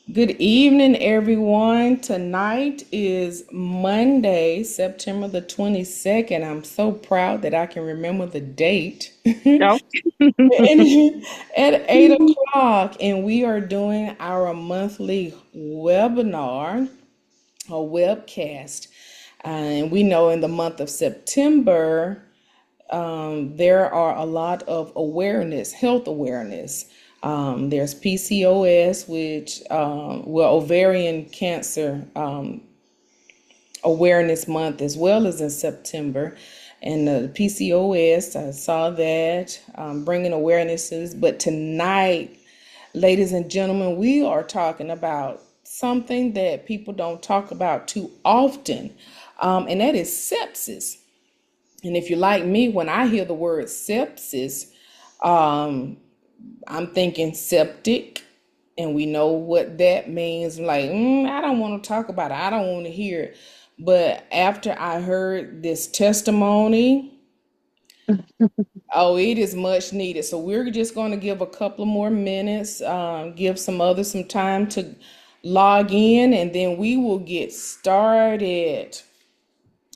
Good evening, everyone. Tonight is Monday, September the 22nd. I'm so proud that I can remember the date. No. And at 8 o'clock, and we are doing our monthly webinar or webcast. And we know in the month of September, there are a lot of awareness, health awareness. There's PCOS, which, well, ovarian cancer awareness month, as well as in September. And the PCOS, I saw that bringing awarenesses. But tonight, ladies and gentlemen, we are talking about something that people don't talk about too often, and that is sepsis. And if you're like me, when I hear the word sepsis, um, I'm thinking septic, and we know what that means. Like, I don't want to talk about it. I don't want to hear it. But after I heard this testimony, oh, it is much needed. So we're just going to give a couple of more minutes, give some others some time to log in, and then we will get started.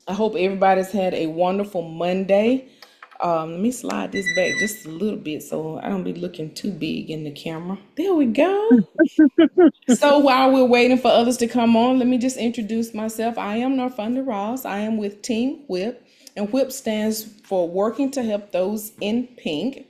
I hope everybody's had a wonderful Monday. Let me slide this back just a little bit so I don't be looking too big in the camera. There we go. So while we're waiting for others to come on, let me just introduce myself. I am Norfunda Ross. I am with Team WHIP, and WHIP stands for Working to Help Those in Pink.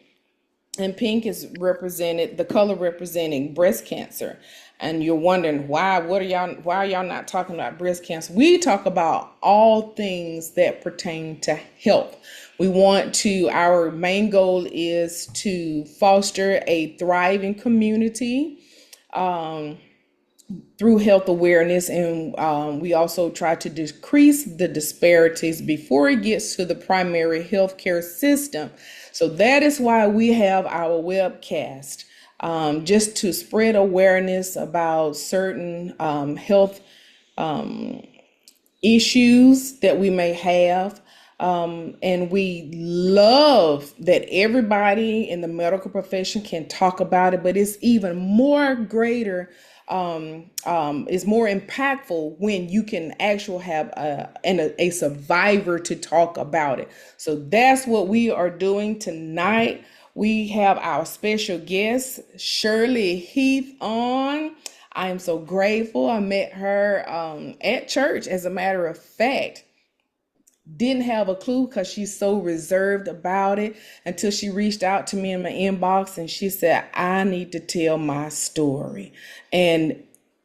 And pink is represented, the color representing breast cancer. And you're wondering why are y'all not talking about breast cancer? We talk about all things that pertain to health. Our main goal is to foster a thriving community through health awareness, and we also try to decrease the disparities before it gets to the primary healthcare system. So that is why we have our webcast, just to spread awareness about certain health issues that we may have. And we love that everybody in the medical profession can talk about it, but it's even more greater, it's more impactful when you can actually have a survivor to talk about it. So that's what we are doing tonight. We have our special guest, Shirley Heath, on. I am so grateful. I met her at church, as a matter of fact. Didn't have a clue because she's so reserved about it until she reached out to me in my inbox and she said, I need to tell my story. And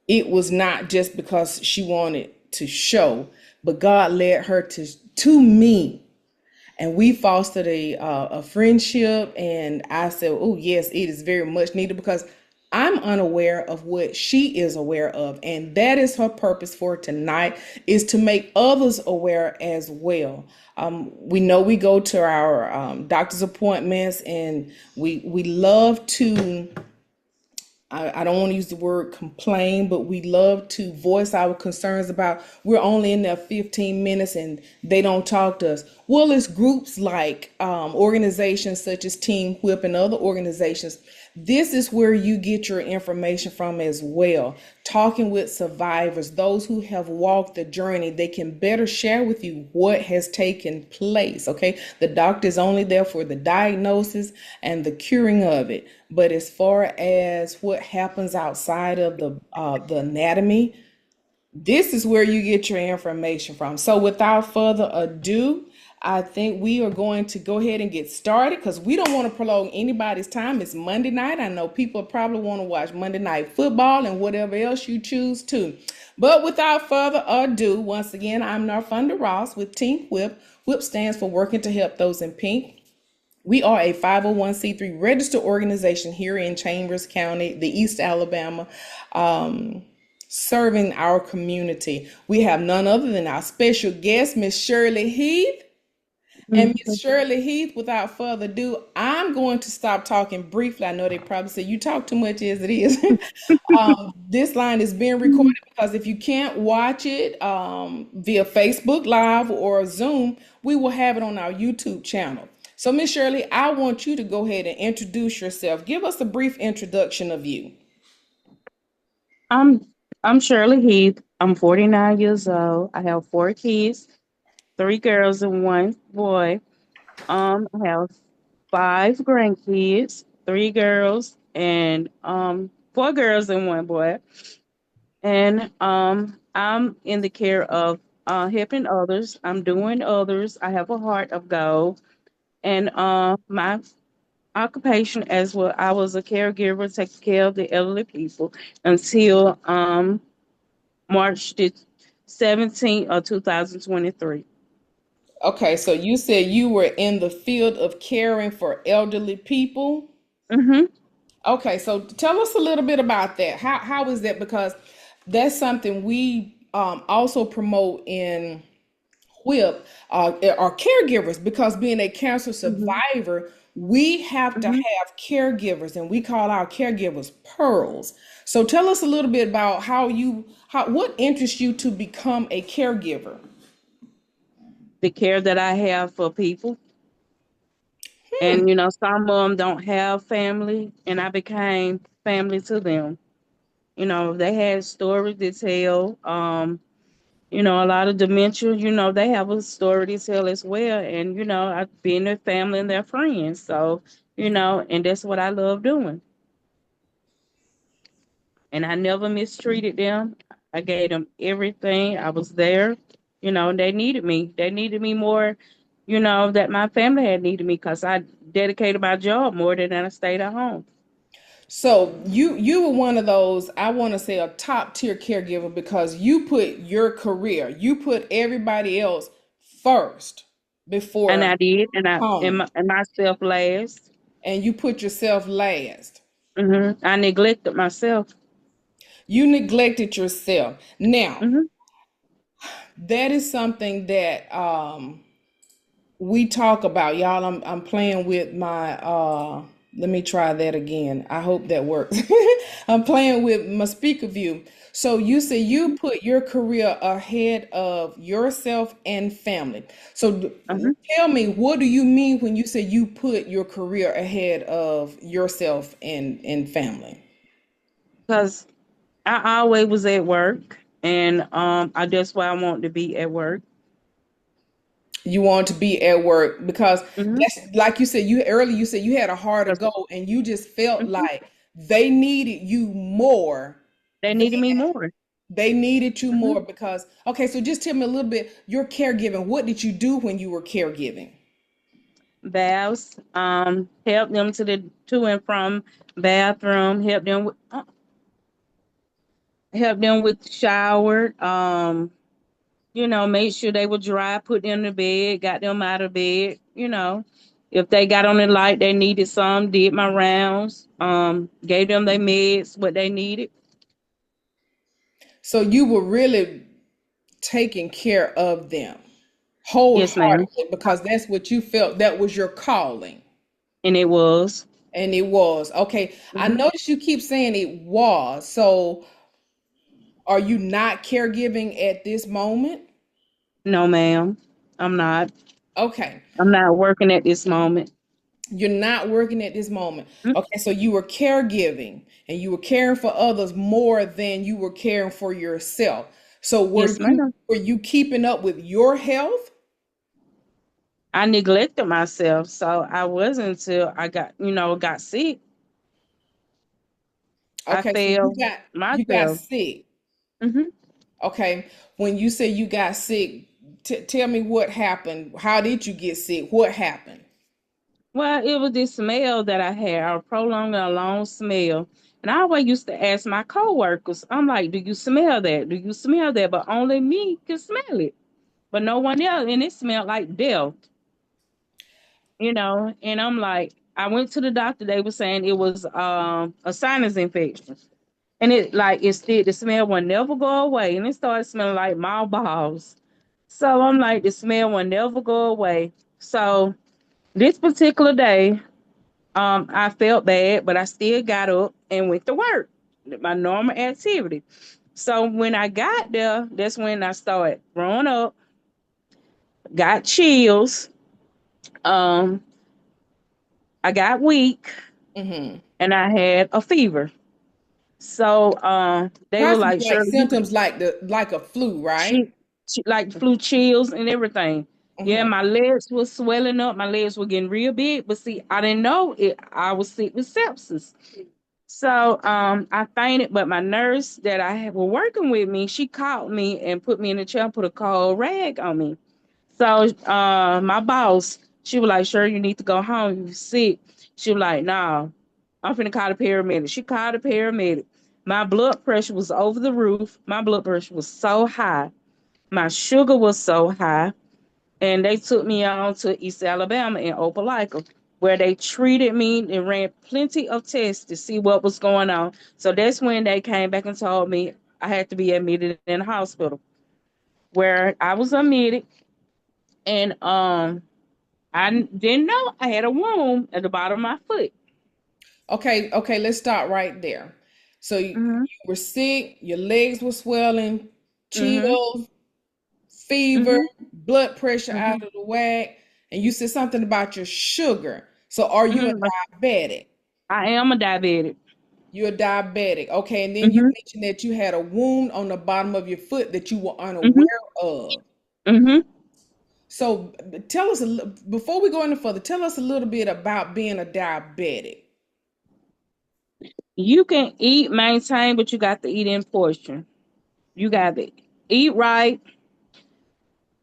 it was not just because she wanted to show, but God led her to me, and we fostered a friendship. And I said, oh yes, it is very much needed because I'm unaware of what she is aware of, and that is her purpose for tonight, is to make others aware as well. We know we go to our doctor's appointments, and we love to, I don't want to use the word complain, but we love to voice our concerns about we're only in there 15 minutes and they don't talk to us. Well, it's groups like organizations such as Team Whip and other organizations. This is where you get your information from as well. Talking with survivors, those who have walked the journey, they can better share with you what has taken place. Okay, the doctor is only there for the diagnosis and the curing of it, but as far as what happens outside of the anatomy, this is where you get your information from. So without further ado, I think we are going to go ahead and get started because we don't want to prolong anybody's time. It's Monday night. I know people probably want to watch Monday Night Football and whatever else you choose to. But without further ado, once again, I'm Narfunda Ross with Team Whip. Whip stands for Working to Help Those in Pink. We are a 501c3 registered organization here in Chambers County, the East Alabama, serving our community. We have none other than our special guest, Miss Shirley Heath. And Miss Shirley Heath, without further ado, I'm going to stop talking briefly. I know they probably say you talk too much as it is. This line is being recorded because if you can't watch it via Facebook Live or Zoom, we will have it on our YouTube channel. So, Miss Shirley, I want you to go ahead and introduce yourself. Give us a brief introduction of you. I'm I'm Shirley Heath. I'm 49 years old. I have four kids, three girls and one boy. I have five grandkids, three girls and four girls and one boy. And I'm in the care of helping others. I'm doing others. I have a heart of gold. And my occupation as well, I was a caregiver, taking care of the elderly people until March the 17th of 2023. Okay, so you said you were in the field of caring for elderly people. Mm-hmm. Okay, so tell us a little bit about that. How is that? Because that's something we also promote in WHIP, are caregivers. Because being a cancer Mm-hmm. survivor, we have to Mm-hmm. have caregivers, and we call our caregivers pearls. So tell us a little bit about how what interests you to become a caregiver. The care that I have for people. And, some of them don't have family, and I became family to them. They had stories to tell. A lot of dementia, they have a story to tell as well. And, I've been their family and their friends. So, and that's what I love doing. And I never mistreated them. I gave them everything. I was there. They needed me. They needed me more, that my family had needed me because I dedicated my job more than I stayed at home. So you were one of those, I want to say, a top tier caregiver, because you put your career, you put everybody else first And before I did, and home, and myself last. and you put yourself last. I neglected myself. You neglected yourself. Now, Hmm. that is something that we talk about, y'all. I'm playing with my let me try that again. I hope that works. I'm playing with my speaker view. So you say you put your career ahead of yourself and family. So tell me, what do you mean when you say you put your career ahead of yourself and family? Because I always was at work, and that's why I want to be at work. You want to be at work because Hmm. that's like you said, you earlier you said you had a heart to Because go, and you just felt like they needed you more they than needed me more. they needed you Hmm. more. Because okay, so just tell me a little bit, your caregiving, what did you do when you were caregiving? Baths, help them to and from bathroom, help them with shower, make sure they were dry, put them to bed, got them out of bed, If they got on the light, they needed some, did my rounds, gave them their meds, what they needed. So you were really taking care of them Yes, ma'am. wholeheartedly, because that's what you felt, that was your calling. And it was. And it was. Okay, I Mhm. noticed you keep saying it was. So are you not caregiving at this moment? No, ma'am. I'm not. Okay. I'm not working at this moment. You're not working at this moment. Mm. Okay, so you were caregiving, and you were caring for others more than you were caring for yourself. So Yes, ma'am. were you keeping up with your health? I neglected myself, so I wasn't until I got sick. I Okay, so failed you got myself. sick. Hmm. Okay, when you say you got sick, tell me what happened. How did you get sick? What happened? Well, it was this smell that I had, a prolonged and a long smell. And I always used to ask my coworkers, I'm like, do you smell that? Do you smell that? But only me can smell it, but no one else. And it smelled like death, And I'm like, I went to the doctor. They were saying it was a sinus infection. And the smell would never go away. And it started smelling like balls. So I'm like, the smell will never go away. So this particular day, I felt bad, but I still got up and went to work, my normal activity. So when I got there, that's when I started throwing up, got chills, um, I got weak, Mm-hmm. and I had a fever. So they were Possibly like, like Shirley, you symptoms like the like a flu, right? she, like flu chills and everything. Yeah, Hmm. my legs were swelling up. My legs were getting real big. But see, I didn't know it. I was sick with sepsis. So I fainted, but my nurse that were working with me, she called me and put me in the chair, and put a cold rag on me. So my boss, she was like, "Sure, you need to go home. You sick." She was like, "No, I'm finna call the paramedic." She called the paramedic. My blood pressure was over the roof. My blood pressure was so high. My sugar was so high. And they took me on to East Alabama in Opelika, where they treated me and ran plenty of tests to see what was going on. So that's when they came back and told me I had to be admitted in the hospital, where I was admitted. And didn't know I had a wound at the bottom of my foot. Okay, okay, let's start right there. So Mhm. you were sick, your legs were swelling, Mhm. chills, fever, Mhm. blood pressure out Mhm. of the whack, and you said something about your sugar. So are you a Mhm. diabetic? I am a diabetic. You're a diabetic. Okay, and then you Mhm. mentioned that you had a wound on the bottom of your foot that you were Mhm. unaware of. Mhm. So tell us before we go any further, tell us a little bit about being a diabetic. You can eat, maintain, but you got to eat in portion. You got to eat right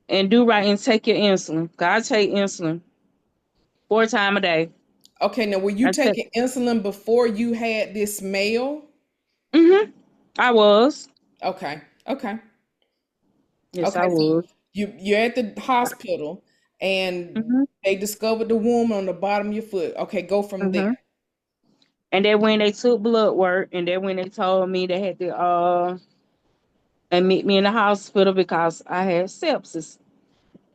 and do right and take your insulin. God take insulin 4 times a day. Okay, now were you I take. taking insulin before you had this smell? Mhm. I was. Okay, okay, Yes, I okay. So was. you're at the hospital and Mhm. they discovered the wound on the bottom of your foot. Okay, go from there. Mhm. And then when they took blood work, and then when they told me they had to admit me in the hospital because I had sepsis.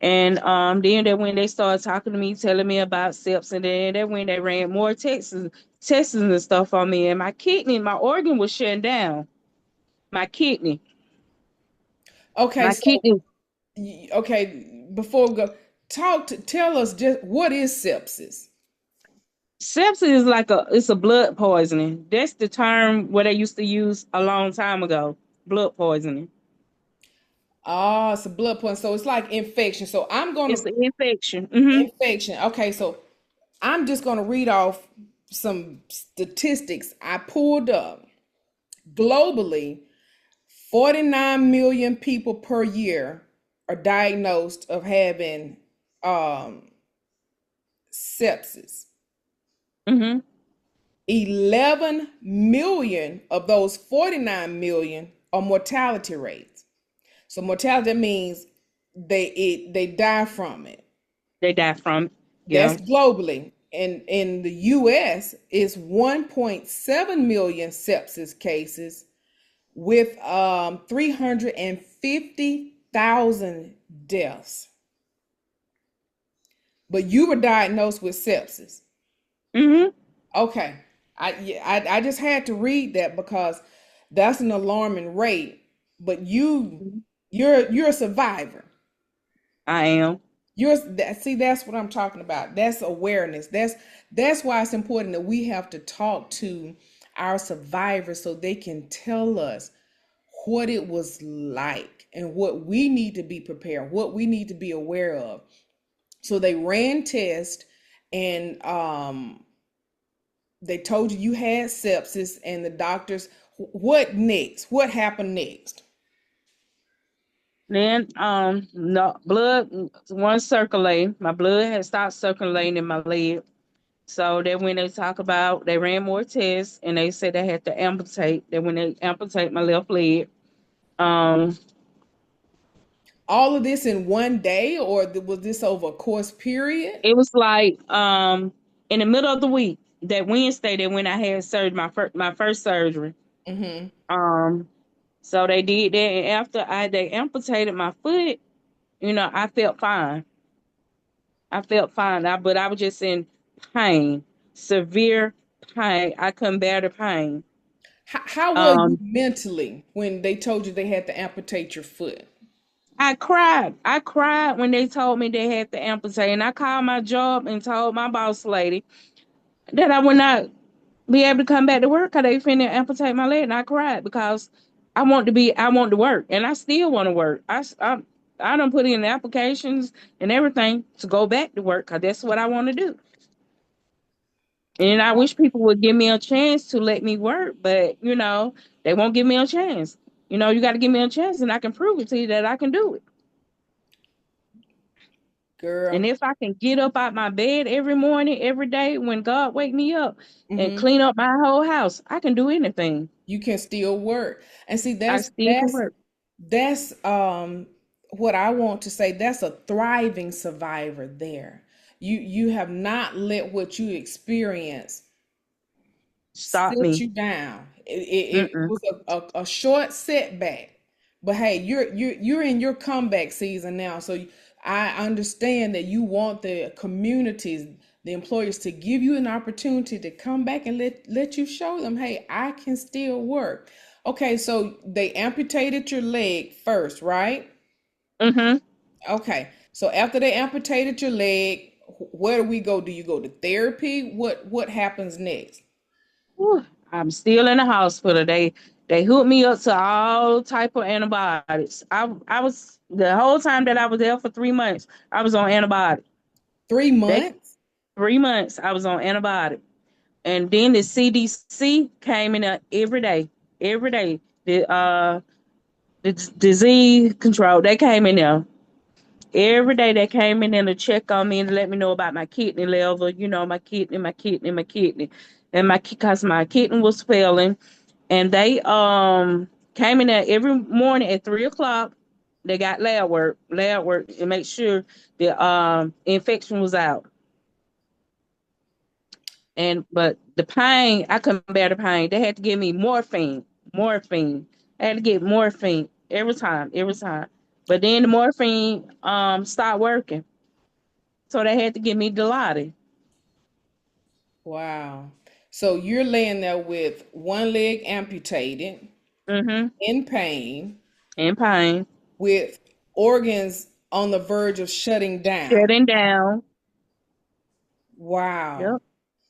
And then that when they started talking to me, telling me about sepsis, and then that when they ran more tests and stuff on me, and my organ was shutting down. My kidney, Okay, my so kidney. okay, before we go, tell us just what is sepsis? Sepsis is like it's a blood poisoning. That's the term what they used to use a long time ago. Blood poisoning. Ah, it's a blood point. So it's like infection. So I'm It's gonna an infection. Hmm. infection. Okay, so I'm just gonna read off some statistics I pulled up. Globally, 49 million people per year are diagnosed of having um, sepsis. Hmm. 11 million of those 49 million are mortality rates. So mortality means they die from it. They die from. That's Yeah. globally. And in the US, it's 1.7 million sepsis cases with 350,000 deaths. But you were diagnosed with sepsis. Hmm. Okay. I just had to read that because that's an alarming rate. But you're a survivor. I am. See, that's what I'm talking about. That's awareness. That's why it's important that we have to talk to our survivors so they can tell us what it was like and what we need to be prepared, what we need to be aware of. So they ran tests and they told you had sepsis, and the doctors, what next? What happened next? Then no blood one circulating. My blood had stopped circulating in my leg. So then when they talk about they ran more tests and they said they had to amputate. Then when they amputate my left leg, um All of this in one day, or was this over a course period? it was like in the middle of the week, that Wednesday that when I had surgery, my first surgery. Hmm. Um so they did that, and after they amputated my foot, I felt fine. I felt fine. But I was just in pain, severe pain. I couldn't bear the pain. How were you Um, mentally when they told you they had to amputate your foot? I cried. I cried when they told me they had to amputate, and I called my job and told my boss lady that I would not. be able to come back to work because they finna amputate my leg. And I cried because I want to work, and I still want to work. I don't put in the applications and everything to go back to work because that's what I want to do. And I wish people would give me a chance to let me work, but they won't give me a chance. You got to give me a chance, and I can prove it to you that I can do it. And Girl. if I can get up out my bed every morning, every day when God wake me up and Hmm. clean up my whole house, I can do anything. You can still work. And see, I that's still can that's work. that's what I want to say. That's a thriving survivor there. You have not let what you experience Stop sit me. you down. It Mm-mm. was a short setback, but hey, you're in your comeback season now. So I understand that you want the communities, the employers, to give you an opportunity to come back and let you show them, hey, I can still work. Okay, so they amputated your leg first, right? Mm-hmm. Okay, so after they amputated your leg, where do we go? Do you go to therapy? What happens next? Whew. I'm still in the hospital. They hooked me up to all type of antibiotics. I was the whole time that I was there for 3 months. I was on antibiotics. Three They months? 3 months I was on antibiotics. And then the CDC came in there every day. The disease control, they came in there every day. They came in there to check on me and let me know about my kidney level. My kidney, and because my kidney was failing. And they came in there every morning at 3 o'clock. They got lab work, and make sure the infection was out. And but the pain, I couldn't bear the pain. They had to give me morphine. I had to get morphine every time. But then the morphine stopped working, so they had to give me Dilaudid. Wow. So you're laying there with one leg amputated, Mm-hmm. in pain, And pain, with organs on the verge of shutting down. shutting down. Wow. Yep.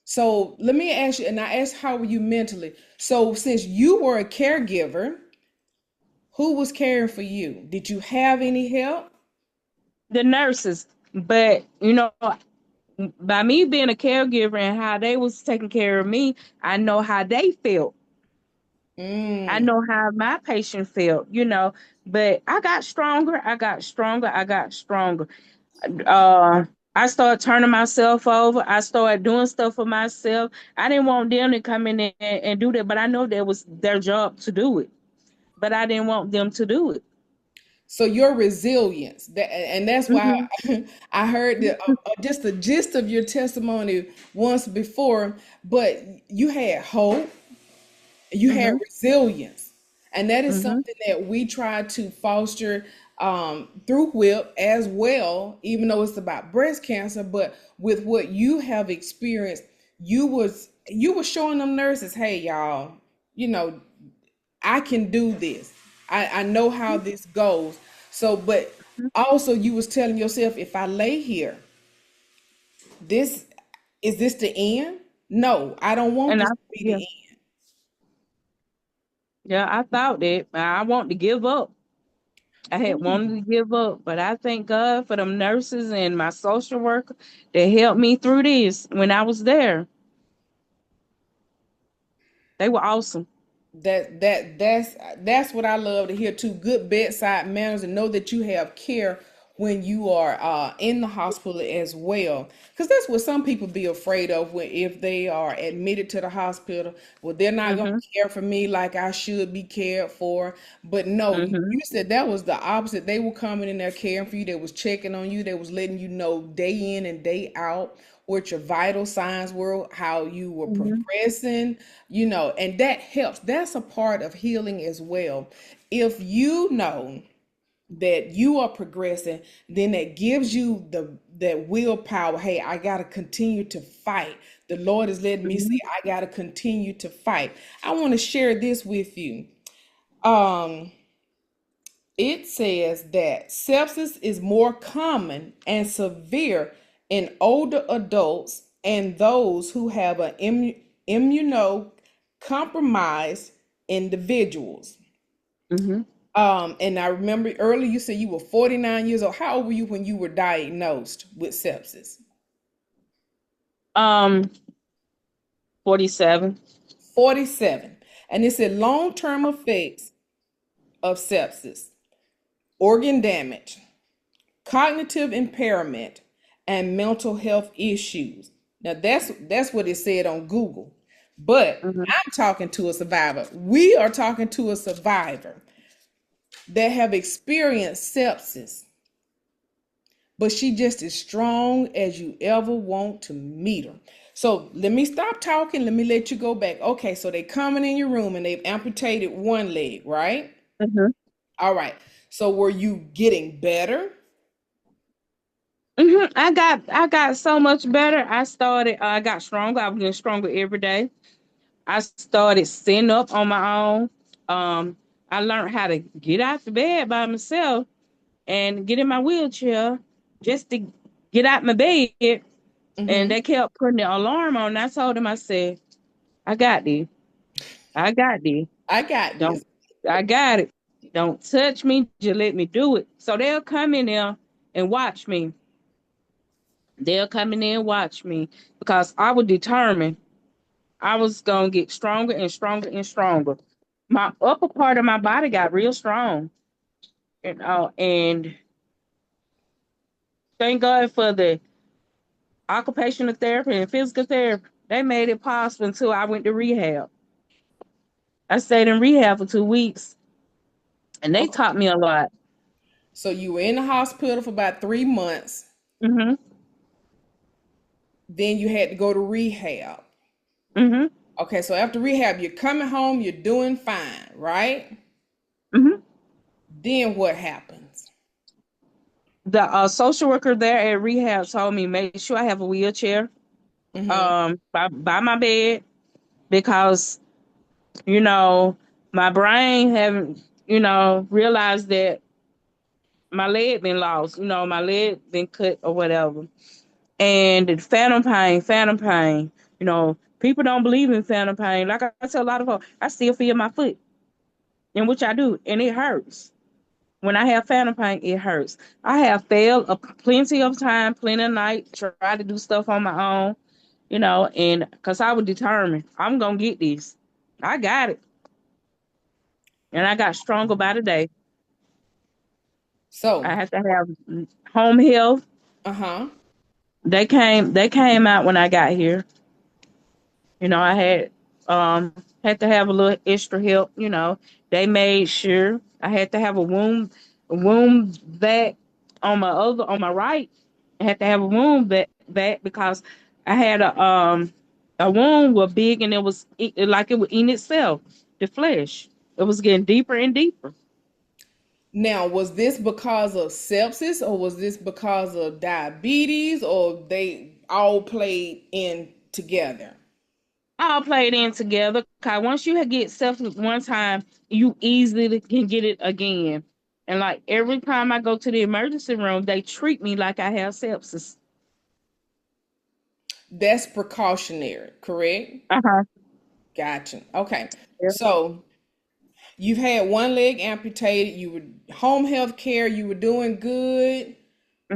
So let me ask you, and I asked, how were you mentally? So since you were a caregiver, who was caring for you? Did you have any help? The nurses, but by me being a caregiver and how they was taking care of me, I know how they felt. I Mm. know how my patient felt. But I got stronger. I got stronger. Uh, I started turning myself over. I started doing stuff for myself. I didn't want them to come in and do that, but I know that was their job to do it. But I didn't want them to do it. So your resilience, and that's why Hmm. I heard just the gist of your testimony once before, but you had hope, you had Hmm. resilience, and that is Hmm. something that we try to foster through WHIP as well, even though it's about breast cancer. But with what you have experienced, you was showing them nurses, hey y'all, you know I can do this. I know how this goes. So, but also you was telling yourself, if I lay here, this is this the end? No, I don't want And this to be the yeah, end. yeah, I thought that. I want to give up. I had Ooh. wanted to give up, but I thank God for them nurses and my social worker that helped me through this when I was there. They were awesome. That's what I love to hear too. Good bedside manners, and know that you have care when you are in the hospital as well. Because that's what some people be afraid of when if they are admitted to the hospital. Well, they're not gonna Mhm. care for me like I should be cared for. But no, Mhm. you said that was the opposite. They were coming in there caring for you. They was checking on you. They was letting you know day in and day out what your vital signs were, how you were Mhm. progressing, and that helps. That's a part of healing as well. If you know that you are progressing, then that gives you that willpower. Hey, I got to continue to fight. The Lord is letting me see Mhm. I got to continue to fight. I want to share this with you. Um, it says that sepsis is more common and severe in older adults and those who have an immunocompromised individuals. Mm-hmm. And I remember earlier you said you were 49 years old. How old were you when you were diagnosed with sepsis? Um, 47. 47. And it said long-term effects of sepsis, organ damage, cognitive impairment, and mental health issues. Now that's what it said on Google. But Mm-hmm. I'm talking to a survivor. We are talking to a survivor that have experienced sepsis, but she just as strong as you ever want to meet her. So let me stop talking. Let me let you go back. Okay, so they coming in your room and they've amputated one leg, right? Mm-hmm. All right. So were you getting better? Mm-hmm. I got so much better. I got stronger. I was getting stronger every day. I started sitting up on my own. Um, I learned how to get out the bed by myself and get in my wheelchair just to get out my bed. And Mm-hmm. they kept putting the alarm on. And I told them, I said, I got this. I got this. I got this. Don't I got it. Don't touch me. Just let me do it. So they'll come in there and watch me. They'll come in there and watch me because I was determined I was gonna get stronger and stronger and stronger. My upper part of my body got real strong, and thank God for the occupational therapy and physical therapy. They made it possible until I went to rehab. I stayed in rehab for 2 weeks, and they Okay. taught me a lot. So you were in the hospital for about 3 months. Mhm. Then you had to go to rehab. Mhm. Okay, so after rehab, you're coming home, you're doing fine, right? Mhm. Then what happens? The social worker there at rehab told me make sure I have a wheelchair Mm-hmm. by my bed because you know my brain haven't realized that my leg been lost. My leg been cut or whatever. And the phantom pain. People don't believe in phantom pain. Like I tell a lot of folks, I still feel my foot, in which I do, and it hurts. When I have phantom pain, it hurts. I have failed plenty of time, plenty of night, try to do stuff on my own, and because I was determined, I'm gonna get this. I got it, and I got stronger by the day. I So, have to have home health. uh-huh. They came out when I got here. I had to have a little extra help. They made sure I had to have a wound vac on my right. I had to have a wound vac because I had a wound was big and like it was in itself, the flesh. It was getting deeper and deeper. Now, was this because of sepsis or was this because of diabetes or they all played in together? All played in together. Cause once you get sepsis one time, you easily can get it again. And like every time I go to the emergency room, they treat me like I have sepsis. That's precautionary, correct? Uh-huh. Gotcha. Okay. Yeah. So you've had one leg amputated, you were home health care, you were doing good,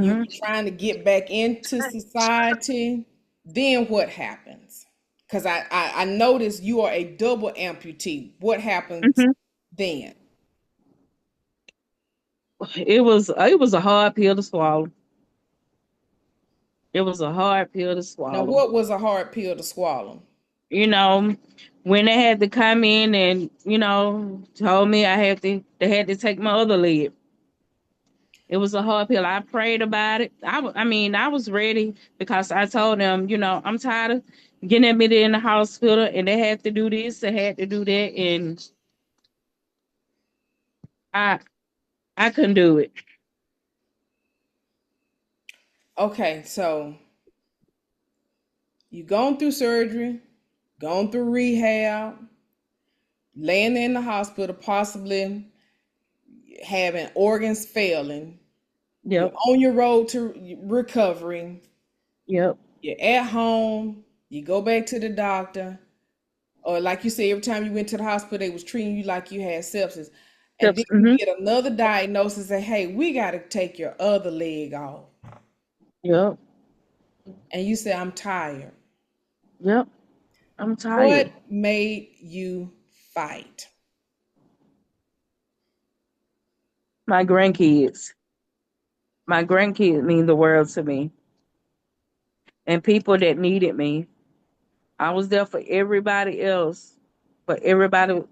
you Hmm. were trying to get back into society. Then what happens? Because I noticed you are a double amputee. What happens Hmm. then? It was a hard pill to swallow. It was a hard pill to Now, swallow. what was a hard pill to swallow? You know, when they had to come in and told me they had to take my other leg. It was a hard pill. I prayed about it. I was ready because I told them, I'm tired of getting admitted in the hospital and they had to do this, they had to do that, and I I couldn't do it. Okay, so you gone through surgery, gone through rehab, laying there in the hospital, possibly having organs failing. You're Yep. on your road to recovery. Yep. You're at home. You go back to the doctor. or like you said, every time you went to the hospital, they was treating you like you had sepsis. And then Steps. you Mm-hmm. get another diagnosis and say, hey, we got to take your other leg off. Yep. And you say, I'm tired. Yep. I'm tired. What made you fight? My grandkids. My grandkids mean the world to me. And people that needed me. I was there for everybody else, but everybody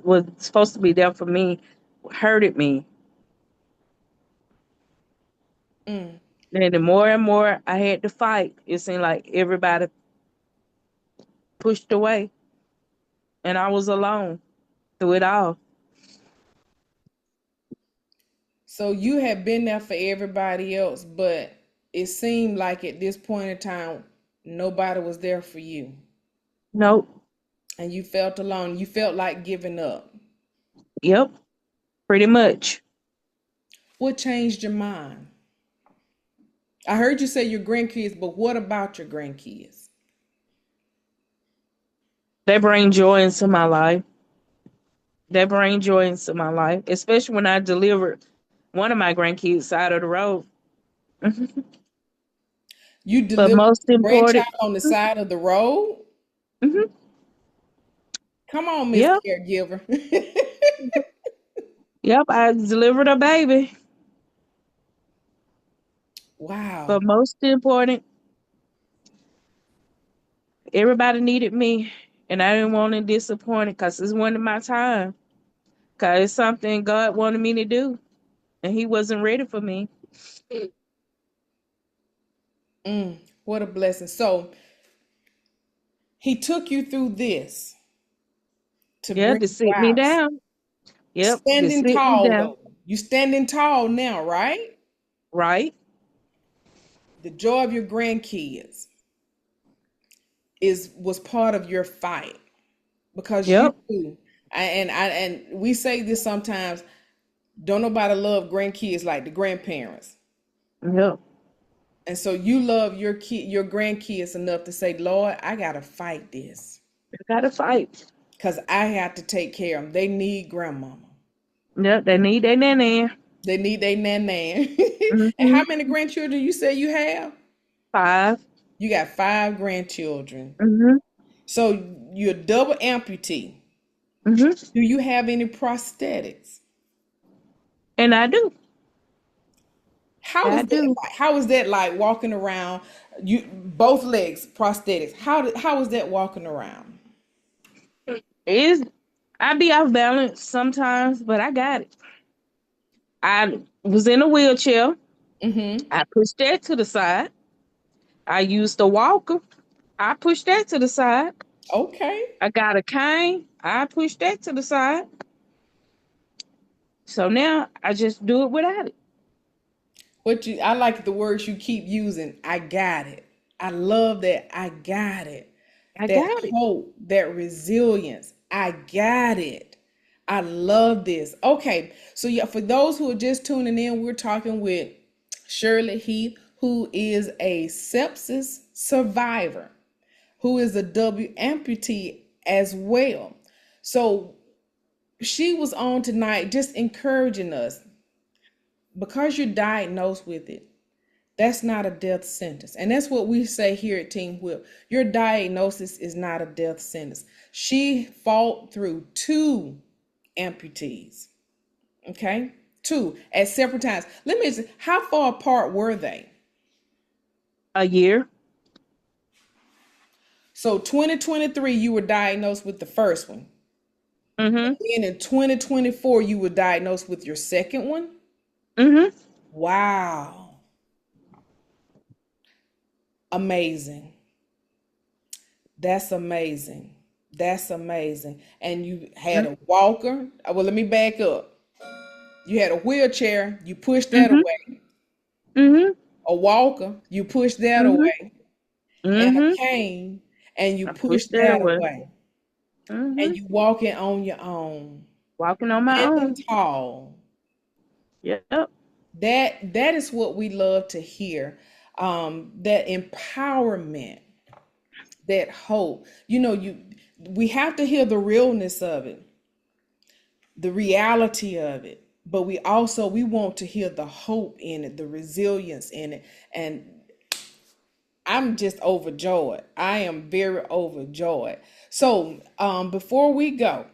was supposed to be there for me, hurted me. Mm. And the more and more I had to fight, it seemed like everybody pushed away, and I was alone through it all. So you have been there for everybody else, but it seemed like at this point in time, nobody was there for you. Nope. And you felt alone. You felt like giving up. Yep. Pretty much. What changed your mind? I heard you say your grandkids, but what about your grandkids? They bring joy into my life. They bring joy into my life, especially when I delivered one of my grandkids side of the road. You But delivered most a grandchild important, on the side of the road? mhm, Come on, Miss yep, Caregiver. yep, I delivered a baby. Wow. But most important, everybody needed me, and I didn't want to disappoint it because this wasn't my time. Because it's something God wanted me to do, and He wasn't ready for me. Mm, what a blessing. So he took you through this to Yeah, bring to you sit me out. down. Yep, to Standing sit me tall, down. though. You standing tall now, right? Right? The joy of your grandkids is was part of your fight because you Yep, knew. And we say this sometimes. Don't nobody love grandkids like the grandparents. yep. And so you love your grandkids enough to say, Lord, I gotta fight this. I gotta fight. Because I have to take care of them. They need grandmama. Yep, they need that in. They need their nan nan. And Mm-hmm. how many grandchildren you say you have? 5. You got five grandchildren. Mm-hmm. So you're a double amputee. Mm-hmm. Do you have any prosthetics? And I do. How I is that do. like? How is that like walking around? You both legs prosthetics. How is that walking around? Is I be off balance sometimes, but I got it. I was in a wheelchair. Mm-hmm. I pushed that to the side. I used a walker. I pushed that to the side. Okay. I got a cane. I pushed that to the side. So now I just do it without it. I like the words you keep using. I got it. I love that. I got it. I That got it. hope, that resilience. I got it. I love this. Okay. So yeah, for those who are just tuning in, we're talking with Shirley Heath, who is a sepsis survivor, who is a W amputee as well. So she was on tonight just encouraging us because you're diagnosed with it. That's not a death sentence. And that's what we say here at Team Whip. Your diagnosis is not a death sentence. She fought through two amputees. Okay? Two at separate times. Let me ask you, how far apart were they? A year. So 2023, you were diagnosed with the first one. Mm-hmm. Then in 2024, you were diagnosed with your second one. Mm-hmm. Wow. Amazing. That's amazing. That's amazing. And you had a walker. Well, let me back up. You had a wheelchair, you pushed that Mm-hmm. away. Mm-hmm. A walker, you pushed that Mm-hmm. away. And a Mm-hmm. cane, and you I pushed pushed that that away. away. Mm-hmm. And you walking on your own, Walking on my standing own. tall. Yep. That is what we love to hear. That empowerment, that hope. You know, we have to hear the realness of it, the reality of it, but we want to hear the hope in it, the resilience in it. And I'm just overjoyed. I am very overjoyed. So before we go,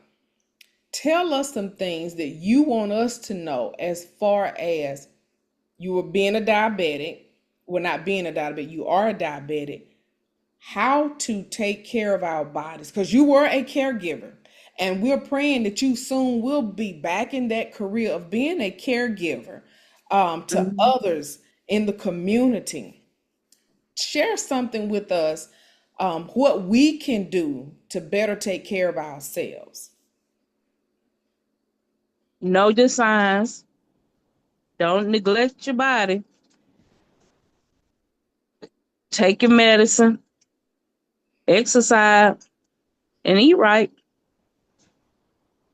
tell us some things that you want us to know as far as you were being a diabetic. Well, not being a diabetic, you are a diabetic. How to take care of our bodies, because you were a caregiver, and we're praying that you soon will be back in that career of being a caregiver to Mhm. others in the community. Share something with us, what we can do to better take care of ourselves. Know your signs. Don't neglect your body. Take your medicine, exercise, and eat right.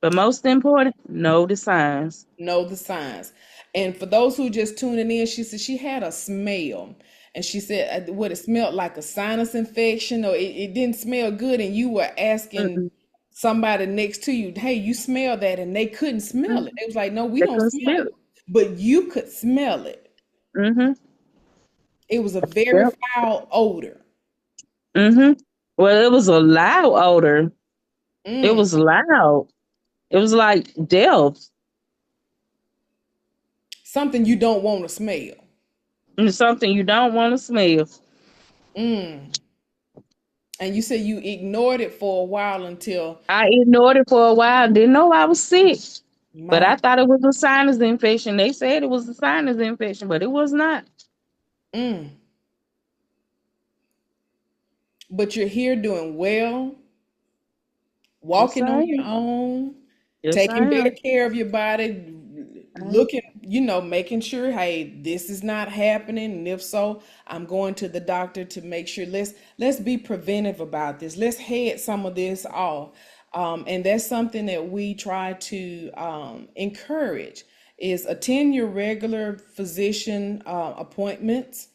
But most important, know the signs. Know the signs. And for those who just tuning in, she said she had a smell. And she said what it smelled like, a sinus infection, or it didn't smell good. And you were asking Mm-mm. somebody next to you, hey, you smell that? And they couldn't smell it. Mm-mm. They was like, no, we They don't couldn't smell smell it. it. But you could smell it. Mm-hmm. It was a very Yep. foul odor. Mm-hmm. Well, it was a loud odor. It Mm, was loud. It was like death. something you don't want to smell. And something you don't want to smell. Mm. And you said you ignored it for a while until I ignored it for a while. Didn't know I was sick. But my I thought it was a sinus infection. They said it was a sinus infection, but it was not. mm. But you're here doing well, Yes, walking I on your am. own, Yes, I taking better am. care of your body, looking, making sure, hey, this is not happening. And if so, I'm going to the doctor to make sure. Let's be preventive about this. Let's head some of this off. And that's something that we try to encourage is attend your regular physician appointments.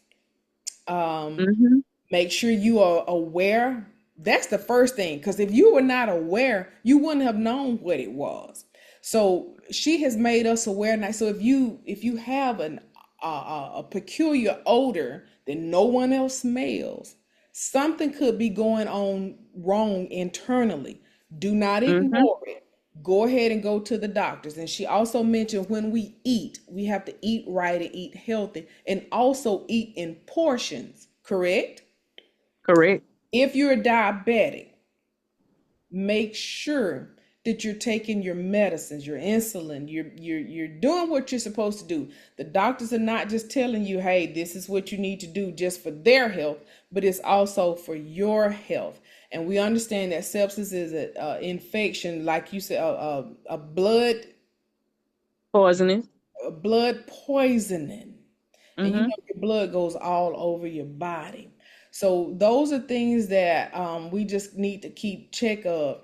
Mm-hmm. Make sure you are aware. That's the first thing, because if you were not aware, you wouldn't have known what it was. So she has made us aware now. So if you have a peculiar odor that no one else smells, something could be going on wrong internally. Do not Mm-hmm. ignore it. Go ahead and go to the doctors. And she also mentioned when we eat, we have to eat right and eat healthy, and also eat in portions, correct? Correct. If you're a diabetic, make sure that you're taking your medicines, your insulin, you're doing what you're supposed to do. The doctors are not just telling you, hey, this is what you need to do just for their health, but it's also for your health. And we understand that sepsis is an infection, like you said, a Poisonous. blood poisoning. And Mm-hmm. your blood goes all over your body. So those are things that we just need to keep check of.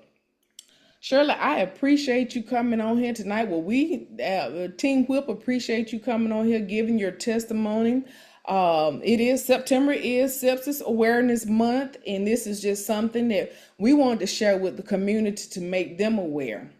Shirley, I appreciate you coming on here tonight. Well, we Team Whip appreciate you coming on here, giving your testimony. It is September is Sepsis Awareness Month, and this is just something that we wanted to share with the community to make them aware,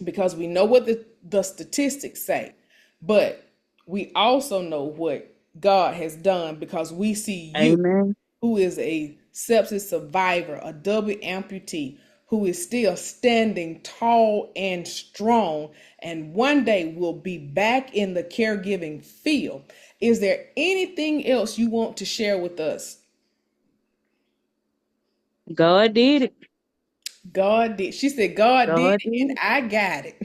because we know what the statistics say, but we also know what God has done, because we see you, Amen. who is a sepsis survivor, a double amputee, who is still standing tall and strong, and one day will be back in the caregiving field. Is there anything else you want to share with us? God did it. God did. She said, God did God it did and it. I got it.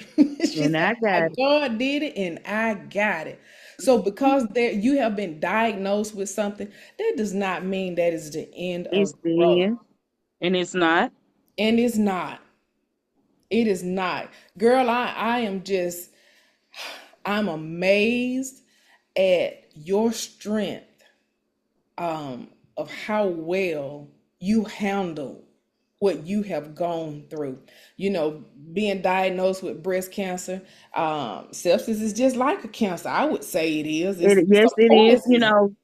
She And said, I got it. God did it and I got it. So because there you have been diagnosed with something, that does not mean that is the end of It's the the road. end. And it's not. And it's not. It is not. Girl, I am just, I'm amazed at your strength, of how well you handle what you have gone through. Being diagnosed with breast cancer, sepsis is just like a cancer. I would say it is. It's Yes, a it is. poison.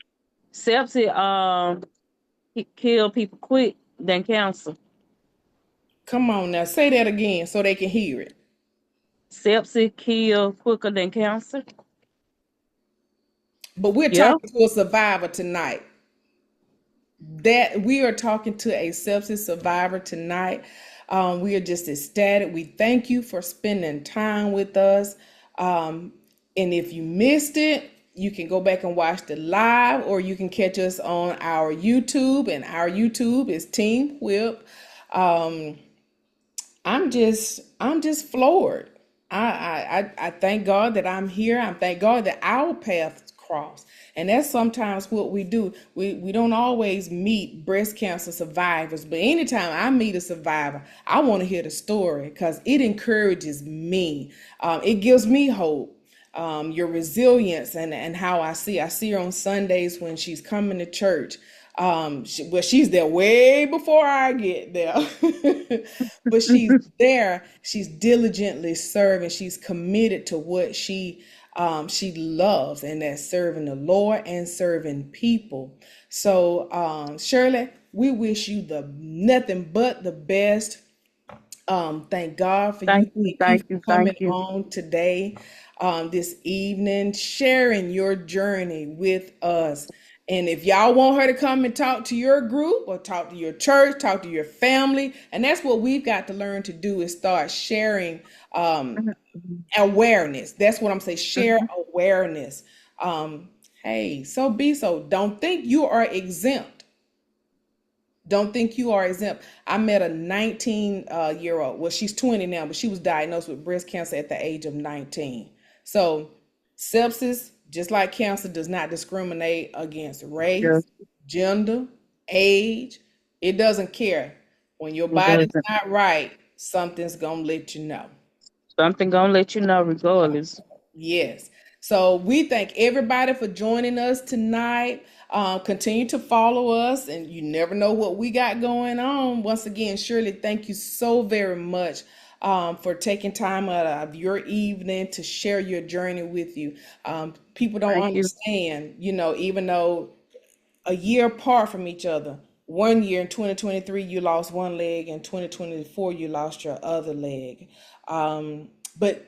Sepsis kill people quick than cancer. Come on now, say that again so they can hear it. Sepsis kill quicker than cancer. But we're Yeah. talking to a survivor tonight. That we are talking to a sepsis survivor tonight. We are just ecstatic. We thank you for spending time with us. And if you missed it, you can go back and watch the live, or you can catch us on our YouTube. And our YouTube is Team Whip. Um, I'm just floored. I thank God that I'm here. I thank God that our paths cross. And that's sometimes what we do. We don't always meet breast cancer survivors, but anytime I meet a survivor, I want to hear the story because it encourages me. It gives me hope. Your resilience and how I see her on Sundays when she's coming to church. Well, she's there way before I get there. But she's there, she's diligently serving, she's committed to what she loves, and that's serving the Lord and serving people. So Shirley, we wish you the nothing but the best. Thank God for you. Thank you. Thank you Thank for you. coming Thank you. on today, this evening, sharing your journey with us. And if y'all want her to come and talk to your group or talk to your church, talk to your family, and that's what we've got to learn to do is start sharing Mhm. awareness. That's what I'm saying. Share Mhm. awareness. Um, hey, so be so. Don't think you are exempt. Don't think you are exempt. I met a 19 year old. Well, she's 20 now, but she was diagnosed with breast cancer at the age of 19. So, sepsis, just like cancer, does not discriminate against Yeah, race, gender, age. It doesn't care. When your it body's doesn't. not right, something's going to let you know. Something gonna let you know regardless. Yes. So we thank everybody for joining us tonight. Continue to follow us, and you never know what we got going on. Once again, Shirley, thank you so very much for taking time out of your evening to share your journey with you. People don't Thank you. understand, even though a year apart from each other, one year in 2023, you lost one leg, in 2024, you lost your other leg. But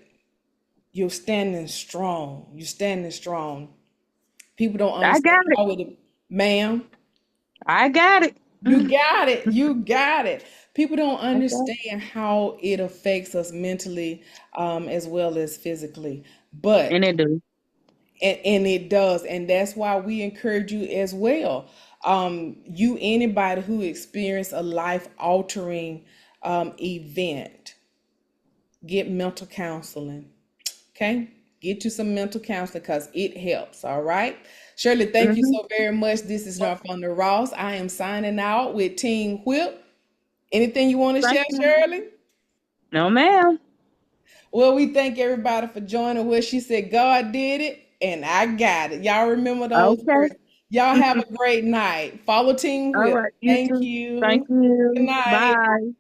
you're standing strong. You're standing strong. People don't I understand got it. how it, ma'am, I got it. you got it. You got it. People don't Okay. understand how it affects us mentally, as well as physically. But And it do. and it does, and that's why we encourage you as well. Anybody who experienced a life altering event, get mental counseling. Okay? Get you some mental counseling because it helps. All right. Shirley, thank you Hmm. so very much. This is Norfolk Ross. I am signing out with Team Whip. Anything you want to Thank share, you. Shirley? No, ma'am. Well, we thank everybody for joining us. She said, God did it, and I got it. Y'all remember those Okay. words. Y'all have a great night. Follow Team All Whip. right. You Thank too. Thank you. Good you. night. Bye.